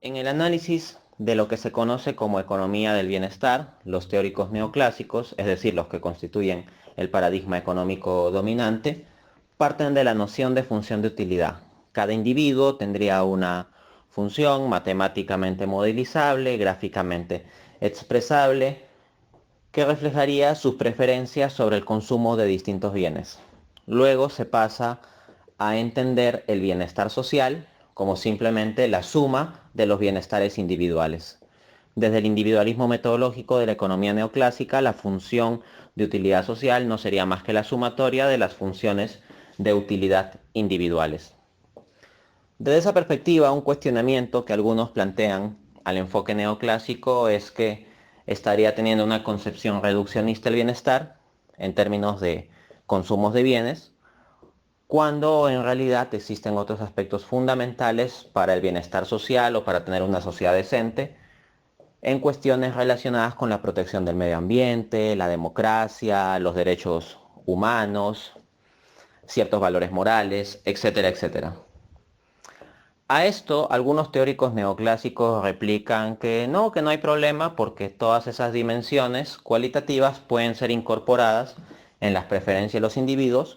En el análisis de lo que se conoce como economía del bienestar, los teóricos neoclásicos, es decir, los que constituyen el paradigma económico dominante, parten de la noción de función de utilidad. Cada individuo tendría una función matemáticamente modelizable, gráficamente expresable, que reflejaría sus preferencias sobre el consumo de distintos bienes. Luego se pasa a entender el bienestar social como simplemente la suma de los bienestares individuales. Desde el individualismo metodológico de la economía neoclásica, la función de utilidad social no sería más que la sumatoria de las funciones de utilidad individuales. Desde esa perspectiva, un cuestionamiento que algunos plantean al enfoque neoclásico es que estaría teniendo una concepción reduccionista del bienestar en términos de consumos de bienes, cuando en realidad existen otros aspectos fundamentales para el bienestar social o para tener una sociedad decente, en cuestiones relacionadas con la protección del medio ambiente, la democracia, los derechos humanos, ciertos valores morales, etcétera, etcétera. A esto, algunos teóricos neoclásicos replican que no hay problema porque todas esas dimensiones cualitativas pueden ser incorporadas en las preferencias de los individuos.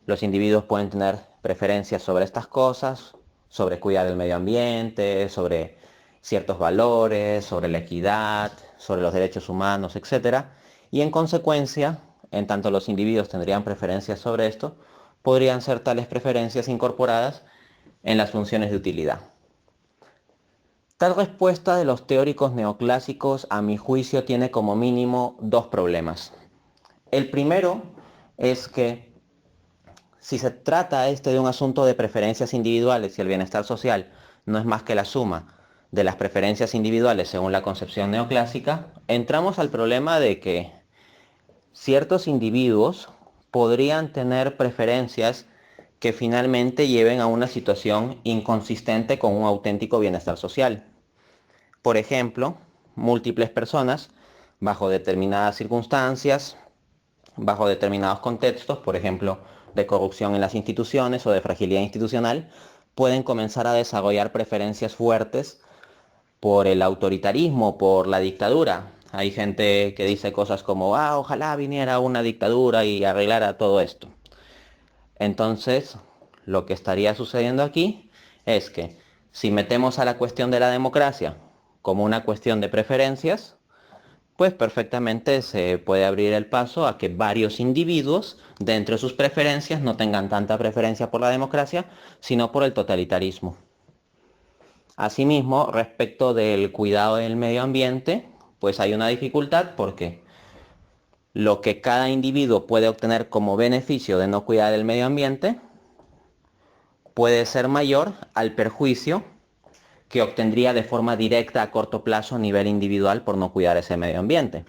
Los individuos pueden tener preferencias sobre estas cosas, sobre cuidar del medio ambiente, sobre ciertos valores, sobre la equidad, sobre los derechos humanos, etc. Y en consecuencia, en tanto los individuos tendrían preferencias sobre esto, podrían ser tales preferencias incorporadas en las funciones de utilidad. Tal respuesta de los teóricos neoclásicos, a mi juicio, tiene como mínimo dos problemas. El primero es que si se trata de un asunto de preferencias individuales y el bienestar social no es más que la suma de las preferencias individuales según la concepción neoclásica, entramos al problema de que ciertos individuos podrían tener preferencias que finalmente lleven a una situación inconsistente con un auténtico bienestar social. Por ejemplo, múltiples personas, bajo determinadas circunstancias, bajo determinados contextos, por ejemplo, de corrupción en las instituciones o de fragilidad institucional, pueden comenzar a desarrollar preferencias fuertes por el autoritarismo, por la dictadura. Hay gente que dice cosas como, ojalá viniera una dictadura y arreglara todo esto. Entonces, lo que estaría sucediendo aquí es que si metemos a la cuestión de la democracia como una cuestión de preferencias, pues perfectamente se puede abrir el paso a que varios individuos, dentro de sus preferencias, no tengan tanta preferencia por la democracia, sino por el totalitarismo. Asimismo, respecto del cuidado del medio ambiente, pues hay una dificultad porque lo que cada individuo puede obtener como beneficio de no cuidar el medio ambiente puede ser mayor al perjuicio que obtendría de forma directa a corto plazo a nivel individual por no cuidar ese medio ambiente.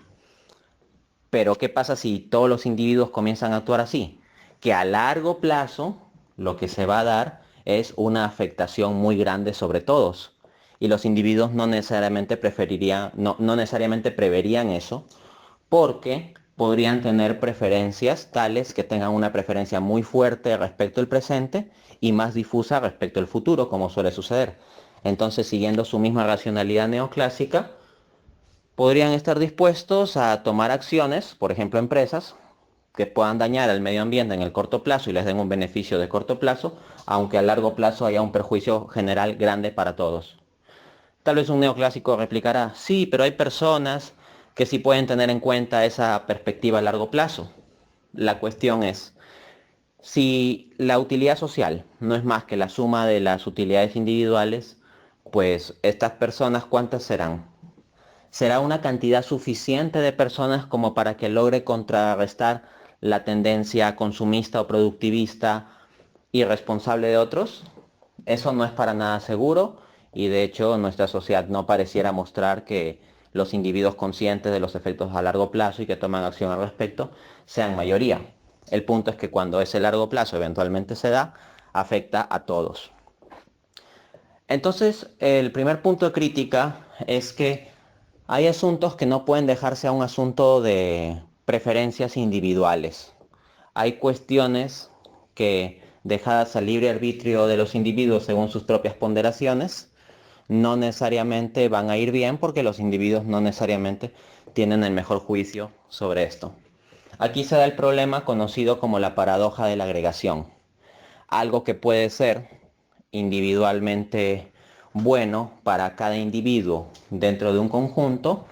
Pero ¿qué pasa si todos los individuos comienzan a actuar así? Que a largo plazo lo que se va a dar es una afectación muy grande sobre todos. Y los individuos no necesariamente no necesariamente preverían eso, porque podrían tener preferencias tales que tengan una preferencia muy fuerte respecto al presente y más difusa respecto al futuro, como suele suceder. Entonces, siguiendo su misma racionalidad neoclásica, podrían estar dispuestos a tomar acciones, por ejemplo empresas, que puedan dañar al medio ambiente en el corto plazo y les den un beneficio de corto plazo, aunque a largo plazo haya un perjuicio general grande para todos. Tal vez un neoclásico replicará, sí, pero hay personas que sí pueden tener en cuenta esa perspectiva a largo plazo. La cuestión es, si la utilidad social no es más que la suma de las utilidades individuales, pues estas personas, ¿cuántas serán? ¿Será una cantidad suficiente de personas como para que logre contrarrestar la tendencia consumista o productivista irresponsable de otros? Eso no es para nada seguro y de hecho nuestra sociedad no pareciera mostrar que los individuos conscientes de los efectos a largo plazo y que toman acción al respecto sean mayoría. El punto es que cuando ese largo plazo eventualmente se da, afecta a todos. Entonces, el primer punto de crítica es que hay asuntos que no pueden dejarse a un asunto de preferencias individuales. Hay cuestiones que, dejadas al libre arbitrio de los individuos según sus propias ponderaciones, no necesariamente van a ir bien porque los individuos no necesariamente tienen el mejor juicio sobre esto. Aquí se da el problema conocido como la paradoja de la agregación. Algo que puede ser individualmente bueno para cada individuo dentro de un conjunto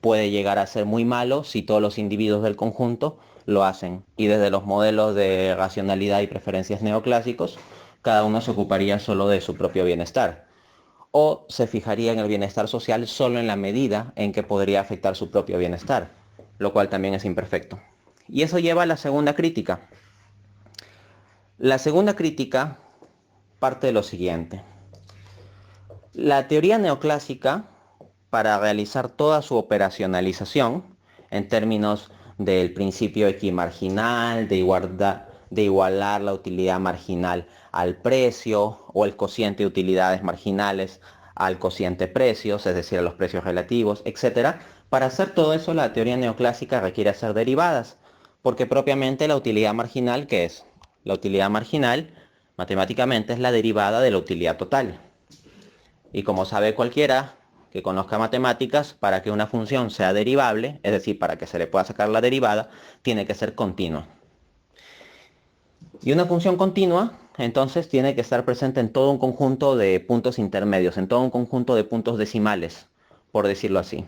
puede llegar a ser muy malo si todos los individuos del conjunto lo hacen. Y desde los modelos de racionalidad y preferencias neoclásicos, cada uno se ocuparía solo de su propio bienestar. O se fijaría en el bienestar social solo en la medida en que podría afectar su propio bienestar, lo cual también es imperfecto. Y eso lleva a la segunda crítica. La segunda crítica parte de lo siguiente. La teoría neoclásica, para realizar toda su operacionalización, en términos del principio equimarginal, de igualar la utilidad marginal al precio, o el cociente de utilidades marginales al cociente precios, es decir, a los precios relativos, etc. Para hacer todo eso, la teoría neoclásica requiere hacer derivadas, porque propiamente la utilidad marginal, ¿qué es? La utilidad marginal, matemáticamente, es la derivada de la utilidad total. Y como sabe cualquiera que conozca matemáticas, para que una función sea derivable, es decir, para que se le pueda sacar la derivada, tiene que ser continua. Y una función continua, entonces, tiene que estar presente en todo un conjunto de puntos intermedios, en todo un conjunto de puntos decimales, por decirlo así.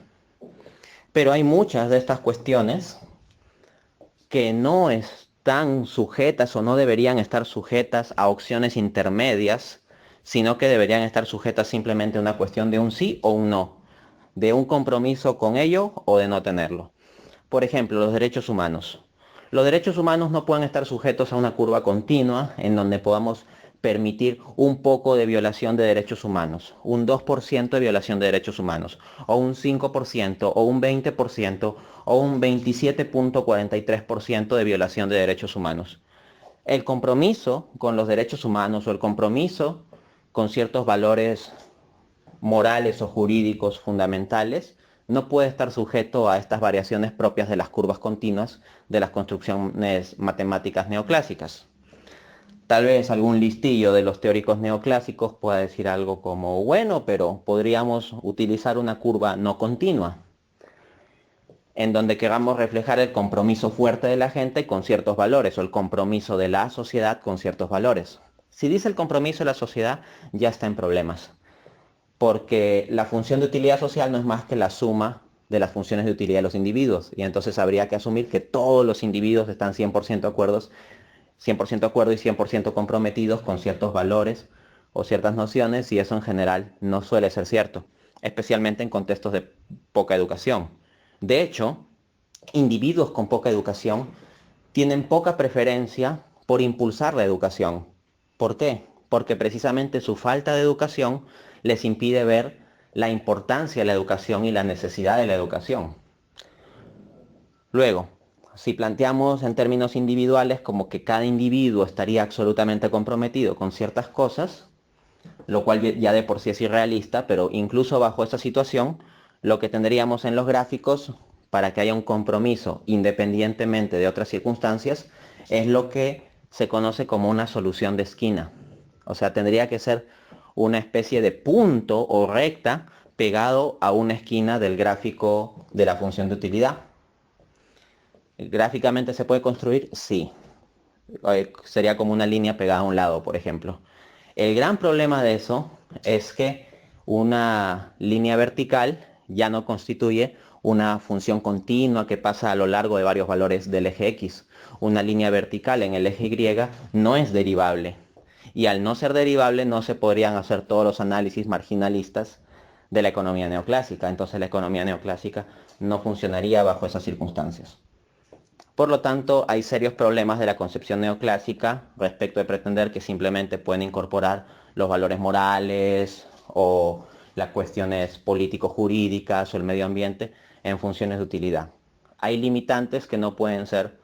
Pero hay muchas de estas cuestiones que no están sujetas o no deberían estar sujetas a opciones intermedias, sino que deberían estar sujetas simplemente a una cuestión de un sí o un no, de un compromiso con ello o de no tenerlo. Por ejemplo, los derechos humanos. Los derechos humanos no pueden estar sujetos a una curva continua en donde podamos permitir un poco de violación de derechos humanos, un 2% de violación de derechos humanos, o un 5%, o un 20%, o un 27.43% de violación de derechos humanos. El compromiso con los derechos humanos o el compromiso con ciertos valores morales o jurídicos fundamentales no puede estar sujeto a estas variaciones propias de las curvas continuas de las construcciones matemáticas neoclásicas. Tal vez algún listillo de los teóricos neoclásicos pueda decir algo como, bueno, pero podríamos utilizar una curva no continua, en donde queramos reflejar el compromiso fuerte de la gente con ciertos valores, o el compromiso de la sociedad con ciertos valores. Si dice el compromiso de la sociedad, ya está en problemas, porque la función de utilidad social no es más que la suma de las funciones de utilidad de los individuos, y entonces habría que asumir que todos los individuos están 100% acuerdos, 100% de acuerdo y 100% comprometidos con ciertos valores o ciertas nociones, y eso en general no suele ser cierto, especialmente en contextos de poca educación. De hecho, individuos con poca educación tienen poca preferencia por impulsar la educación. ¿Por qué? Porque precisamente su falta de educación les impide ver la importancia de la educación y la necesidad de la educación. Luego, si planteamos en términos individuales como que cada individuo estaría absolutamente comprometido con ciertas cosas, lo cual ya de por sí es irrealista, pero incluso bajo esa situación, lo que tendríamos en los gráficos para que haya un compromiso independientemente de otras circunstancias es lo que se conoce como una solución de esquina. O sea, tendría que ser una especie de punto o recta pegado a una esquina del gráfico de la función de utilidad. ¿Gráficamente se puede construir? Sí. Sería como una línea pegada a un lado, por ejemplo. El gran problema de eso es que una línea vertical ya no constituye una función continua que pasa a lo largo de varios valores del eje X. Una línea vertical en el eje Y no es derivable. Y al no ser derivable no se podrían hacer todos los análisis marginalistas de la economía neoclásica. Entonces la economía neoclásica no funcionaría bajo esas circunstancias. Por lo tanto, hay serios problemas de la concepción neoclásica respecto de pretender que simplemente pueden incorporar los valores morales o las cuestiones político-jurídicas o el medio ambiente en funciones de utilidad. Hay limitantes que no pueden ser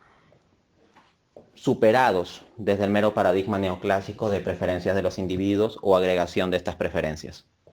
superados desde el mero paradigma neoclásico de preferencias de los individuos o agregación de estas preferencias.